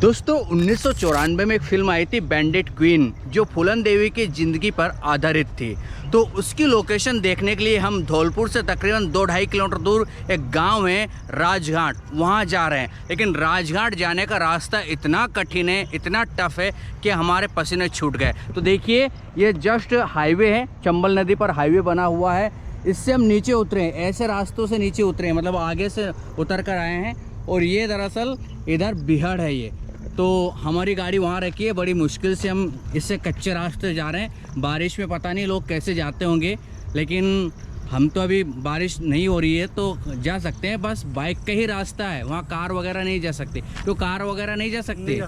दोस्तों 1994 में एक फिल्म आई थी बैंडिट क्वीन, जो फूलन देवी की ज़िंदगी पर आधारित थी। तो उसकी लोकेशन देखने के लिए हम धौलपुर से तकरीबन 2-2.5 किलोमीटर दूर एक गांव है राजघाट, वहां जा रहे हैं। लेकिन राजघाट जाने का रास्ता इतना कठिन है, इतना टफ है कि हमारे पसीने छूट गए। तो देखिए ये जस्ट हाईवे है, चंबल नदी पर हाईवे बना हुआ है। इससे हम नीचे उतरे हैं, ऐसे रास्तों से नीचे उतरे हैं, मतलब आगे से उतर कर आए हैं। और ये दरअसल इधर बिहाड़ है ये। तो हमारी गाड़ी वहाँ रखी है, बड़ी मुश्किल से हम इससे कच्चे रास्ते जा रहे हैं। बारिश में पता नहीं लोग कैसे जाते होंगे, लेकिन हम तो अभी बारिश नहीं हो रही है तो जा सकते हैं। बस बाइक का ही रास्ता है, वहाँ कार वगैरह नहीं जा सकती। तो कार वगैरह नहीं जा सकती,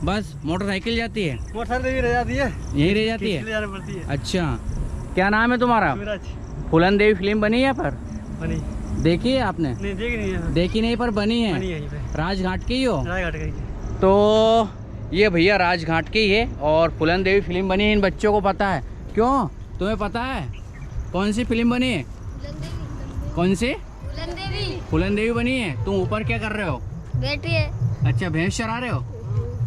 बस मोटरसाइकिल जाती है। मोटरसाइकिल रह जाती है, यही रह जाती है। अच्छा, क्या नाम है तुम्हारा? फूलन देवी फिल्म बनी है यहाँ पर? बनी। देखी है आपने? नहीं, देखी नहीं, पर बनी है। बनी है राजघाट की ही हो? राजघाट की। तो ये भैया राजघाट की है और फूलन देवी फिल्म बनी है। इन बच्चों को पता है। क्यों, तुम्हें पता है कौन सी फिल्म बनी है? कौन सी? फूलन देवी बनी है। तुम ऊपर क्या कर रहे हो? बैठी है। अच्छा, भैंस चरा रहे हो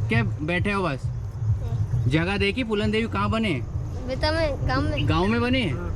क्या? बैठे हो बस? जगह देखी फूलन देवी कहाँ बने? गाँव में बनी है।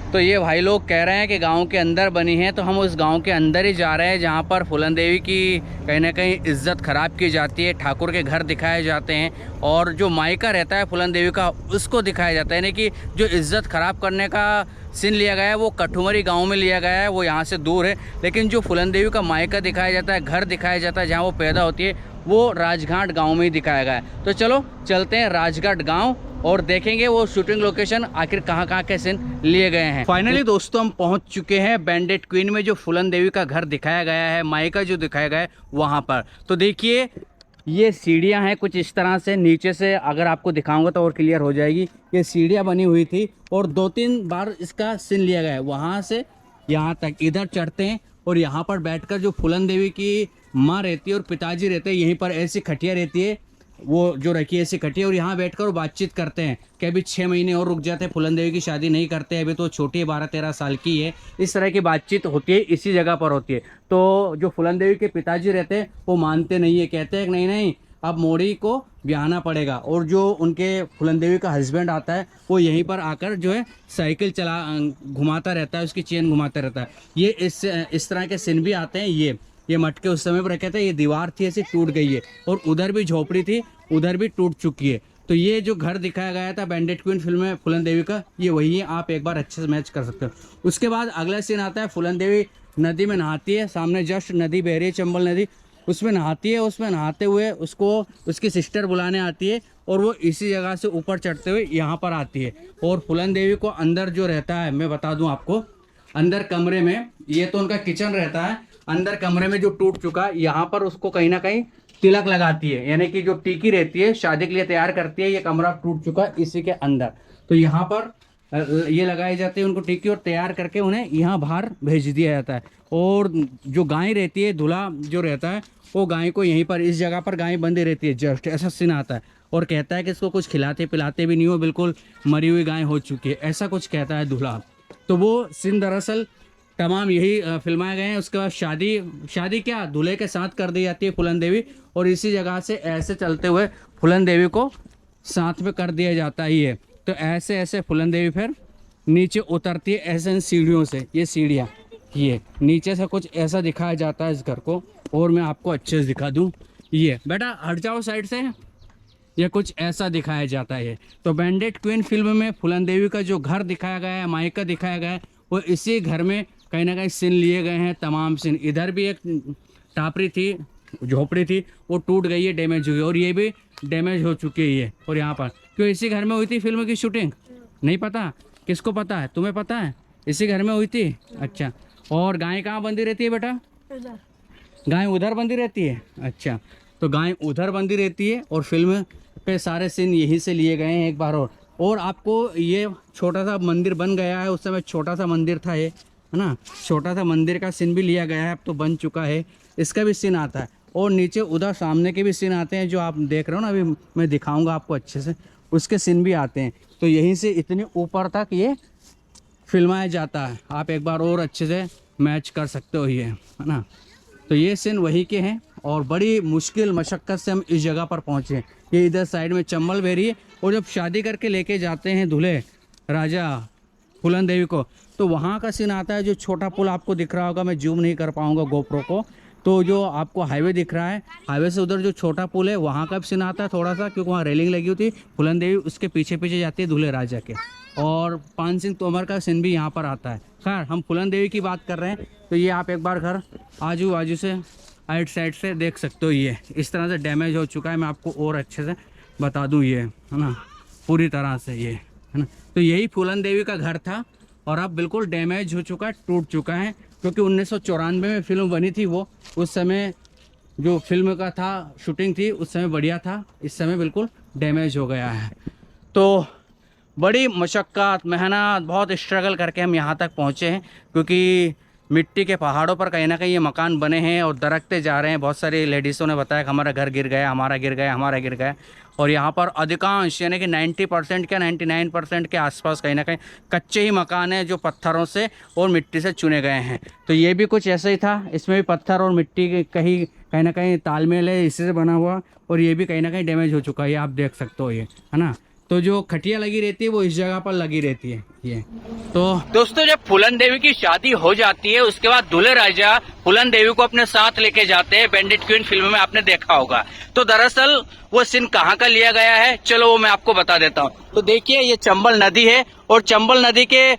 तो ये भाई लोग कह रहे हैं कि गांव के अंदर बनी है, तो हम उस गांव के अंदर ही जा रहे हैं जहां पर फूलन देवी की कहीं ना कहीं इज्जत ख़राब की जाती है। ठाकुर के घर दिखाए जाते हैं और जो मायका रहता है फूलन देवी का उसको दिखाया जाता है। यानी कि जो इज्जत ख़राब करने का सीन लिया गया है वो कठुमरी गांव में लिया गया है, वो यहाँ से दूर है। लेकिन जो फूलन देवी का मायका दिखाया जाता है, घर दिखाया जाता है जहाँ वो पैदा होती है, वो राजघाट गाँव में ही दिखाया गया है। तो चलो चलते हैं राजघाट गाँव और देखेंगे वो शूटिंग लोकेशन आखिर कहाँ के सीन लिए गए हैं। फाइनली दोस्तों हम पहुंच चुके हैं बैंडिट क्वीन में, जो फूलन देवी का घर दिखाया गया है, मायका जो दिखाया गया है वहां पर। तो देखिए ये सीढ़ियां हैं कुछ इस तरह से, नीचे से अगर आपको दिखाऊंगा तो और क्लियर हो जाएगी। ये सीढ़ियां बनी हुई थी और 2-3 बार इसका सीन लिया गया है। वहाँ से यहाँ तक इधर चढ़ते हैं और यहाँ पर बैठ जो फूलन देवी की माँ रहती है और पिताजी रहते हैं, यहीं पर ऐसी खटिया रहती है, वो जो रखी है ऐसी खटिया, और यहाँ बैठकर वो बातचीत करते हैं कि अभी 6 महीने और रुक जाते हैं, फूलन देवी की शादी नहीं करते, अभी तो छोटी है, 12-13 साल की है। इस तरह की बातचीत होती है, इसी जगह पर होती है। तो जो फूलन देवी के पिताजी रहते हैं वो मानते नहीं है, कहते हैं कि नहीं अब मोड़ी को ब्याहना पड़ेगा। और जो उनके फूलन देवी का हस्बैंड आता है वो यहीं पर आकर जो है साइकिल चला घुमाता रहता है, उसकी चेन घुमाता रहता है। ये इस तरह के सीन भी आते हैं। ये मटके उस समय पर रखे थे, ये दीवार थी ऐसी टूट गई है, और उधर भी झोपड़ी थी, उधर भी टूट चुकी है। तो ये जो घर दिखाया गया था बैंडिट क्वीन फिल्म में फूलन देवी का, ये वही है। आप एक बार अच्छे से मैच कर सकते हो। उसके बाद अगला सीन आता है, फूलन देवी नदी में नहाती है, सामने जस्ट नदी बह रही है, चंबल नदी, उसमें नहाती है। उसमें नहाते हुए उसको उसकी सिस्टर बुलाने आती है और वो इसी जगह से ऊपर चढ़ते हुए यहाँ पर आती है। और फूलन देवी को अंदर जो रहता है, मैं बता दूँ आपको, अंदर कमरे में, ये तो उनका किचन रहता है, अंदर कमरे में जो टूट चुका, यहाँ पर उसको कहीं ना कहीं तिलक लगाती है, यानी कि जो टीकी रहती है शादी के लिए तैयार करती है। ये कमरा टूट चुका इसी के अंदर, तो यहाँ पर ये लगाई जाती है उनको टीकी, और तैयार करके उन्हें यहाँ बाहर भेज दिया जाता है। और जो गाय रहती है, दूल्हा जो रहता है, वो गाय को यहीं पर इस जगह पर गाय बंधी रहती है, जस्ट ऐसा सीन आता है। और कहता है कि इसको कुछ खिलाते पिलाते भी नहीं हो, बिल्कुल मरी हुई गाय हो चुकी है, ऐसा कुछ कहता है दूल्हा। तो वो सीन दरअसल तमाम यही फिल्माए गए हैं। उसके बाद शादी क्या दूल्हे के साथ कर दी जाती है फूलन देवी, और इसी जगह से ऐसे चलते हुए फूलन देवी को साथ में कर दिया जाता है ये। तो ऐसे फूलन देवी फिर नीचे उतरती है ऐसे सीढ़ियों से। ये सीढ़ियाँ, ये नीचे से कुछ ऐसा दिखाया जाता है इस घर को, और मैं आपको अच्छे से दिखा दूँ। ये बेटा हट जाओ साइड से, ये कुछ ऐसा दिखाया जाता है। तो बैंडिट क्वीन फिल्म में फूलन देवी का जो घर दिखाया गया है, मायका दिखाया गया है, वो इसी घर में कहीं ना कहीं सीन लिए गए हैं, तमाम सीन। इधर भी एक टापरी थी, झोपड़ी थी, वो टूट गई है, डैमेज हुई, और ये भी डैमेज हो चुकी है। और यहाँ पर क्यों इसी घर में हुई थी फिल्म की शूटिंग? नहीं पता? किसको पता है? तुम्हें पता है? इसी घर में हुई थी। अच्छा, और गाय कहाँ बंधी रहती है बेटा? गाय उधर बंधी रहती है। अच्छा, तो गाय उधर बंधी रहती है और फिल्म पे सारे सीन यहीं से लिए गए हैं एक बार। और आपको ये छोटा सा मंदिर बन गया है, उस समय छोटा सा मंदिर था ये, है ना, छोटा सा मंदिर का सीन भी लिया गया है, अब तो बन चुका है, इसका भी सीन आता है। और नीचे उधर सामने के भी सीन आते हैं, जो आप देख रहे हो ना, अभी मैं दिखाऊंगा आपको अच्छे से, उसके सीन भी आते हैं। तो यहीं से इतने ऊपर तक ये फिल्माया जाता है। आप एक बार और अच्छे से मैच कर सकते हो ये, है ना। तो ये सीन वही के हैं और बड़ी मुश्किल मशक्क़त से हम इस जगह पर पहुँचे। ये इधर साइड में चंबल बहरी है, और जब शादी करके लेके जाते हैं दूल्हे राजा फूलन देवी को, तो वहाँ का सीन आता है। जो छोटा पुल आपको दिख रहा होगा, मैं जूम नहीं कर पाऊँगा गोप्रो को, तो जो आपको हाईवे दिख रहा है, हाईवे से उधर जो छोटा पुल है वहाँ का भी सीन आता है थोड़ा सा, क्योंकि वहाँ रेलिंग लगी हुई थी। फूलन देवी उसके पीछे पीछे जाती है दूल्हे राजा के, और पान सिंह तोमर का सीन भी यहाँ पर आता है। खैर हम फूलन देवी की बात कर रहे हैं, तो ये आप एक बार घर आजू बाजू से आइट साइड से देख सकते हो। ये इस तरह से डैमेज हो चुका है, मैं आपको और अच्छे से बता दूँ। ये है ना पूरी तरह से, ये है ना, तो यही फूलन देवी का घर था, और अब बिल्कुल डैमेज हो चुका है, टूट चुका है, क्योंकि 1994 में फिल्म बनी थी वो, उस समय जो फिल्म का था शूटिंग थी उस समय बढ़िया था, इस समय बिल्कुल डैमेज हो गया है। तो बड़ी मशक्क़त मेहनत बहुत स्ट्रगल करके हम यहाँ तक पहुँचे हैं, क्योंकि मिट्टी के पहाड़ों पर कहीं ना कहीं ये मकान बने हैं और दरकते जा रहे हैं। बहुत सारी लेडीज़ों ने बताया कि हमारा घर गिर गया, हमारा गिर गया, हमारा गिर गया, और यहाँ पर अधिकांश यानी कि 90% क्या 99% के आसपास कहीं ना कहीं कच्चे ही मकान हैं, जो पत्थरों से और मिट्टी से चुने गए हैं। तो ये भी कुछ ऐसा ही था, इसमें भी पत्थर और मिट्टी के कहीं ना कहीं तालमेल है, इससे बना हुआ, और ये भी कहीं ना कहीं डैमेज हो चुका है, आप देख सकते हो, ये है ना। तो जो खटिया लगी रहती है वो इस जगह पर लगी रहती है ये। तो दोस्तों जब फूलन देवी की शादी हो जाती है, उसके बाद दूल्हे राजा फूलन देवी को अपने साथ लेके जाते हैं। बैंडिट क्वीन फिल्म में आपने देखा होगा। तो दरअसल वो सीन कहाँ का लिया गया है, चलो वो मैं आपको बता देता हूँ। तो देखिए ये चंबल नदी है, और चंबल नदी के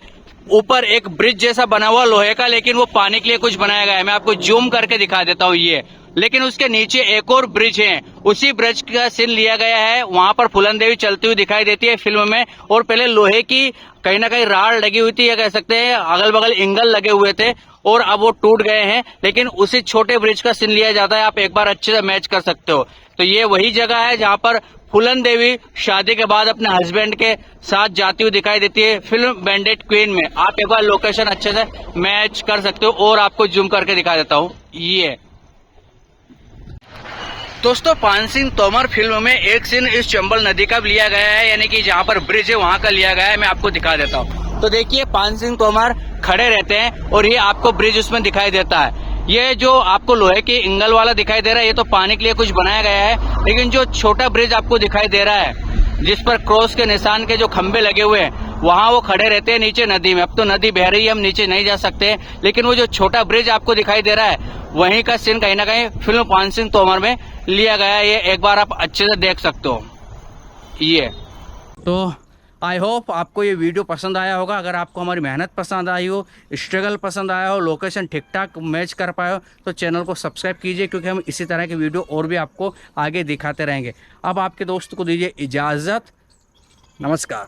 ऊपर एक ब्रिज जैसा बना हुआ लोहे का, लेकिन वो पानी के लिए कुछ बनाया गया है। मैं आपको जूम करके दिखा देता हूँ ये, लेकिन उसके नीचे एक और ब्रिज है, उसी ब्रिज का सीन लिया गया है। वहां पर फूलन देवी चलती हुई दिखाई देती है फिल्म में, और पहले लोहे की कहीं ना कहीं राड लगी हुई थी, या कह सकते हैं अगल बगल एंगल लगे हुए थे, और अब वो टूट गए हैं, लेकिन उसी छोटे ब्रिज का सीन लिया जाता है। आप एक बार अच्छे से मैच कर सकते हो। तो ये वही जगह है जहाँ पर फूलन देवी शादी के बाद अपने हस्बैंड के साथ जाती हुई दिखाई देती है फिल्म बैंडिट क्वीन में। आप एक बार लोकेशन अच्छे से मैच कर सकते हो, और आपको जूम करके दिखा देता हूँ। ये दोस्तों पान सिंह तोमर फिल्म में एक सीन इस चंबल नदी का लिया गया है, यानी कि जहाँ पर ब्रिज है वहाँ का लिया गया है। मैं आपको दिखा देता हूँ। तो देखिए पान सिंह तोमर खड़े रहते हैं, और ये आपको ब्रिज उसमें दिखाई देता है। ये जो आपको लोहे की एंगल वाला दिखाई दे रहा है, ये तो पानी के लिए कुछ बनाया गया है, लेकिन जो छोटा ब्रिज आपको दिखाई दे रहा है, जिस पर क्रॉस के निशान के जो खंबे लगे हुए हैं, वहाँ वो खड़े रहते हैं नीचे नदी में। अब तो नदी बह रही है, हम नीचे नहीं जा सकते, लेकिन वो जो छोटा ब्रिज आपको दिखाई दे रहा है, वहीं का सीन कहीं ना कहीं फिल्म पान सिंह तोमर में लिया गया है। ये एक बार आप अच्छे से देख सकते हो। ये तो आई होप आपको ये वीडियो पसंद आया होगा। अगर आपको हमारी मेहनत पसंद आई हो, स्ट्रगल पसंद आया हो, लोकेशन ठीक ठाक मैच कर पाए हो, तो चैनल को सब्सक्राइब कीजिए, क्योंकि हम इसी तरह के वीडियो और भी आपको आगे दिखाते रहेंगे। अब आपके दोस्त को दीजिए इजाज़त। नमस्कार।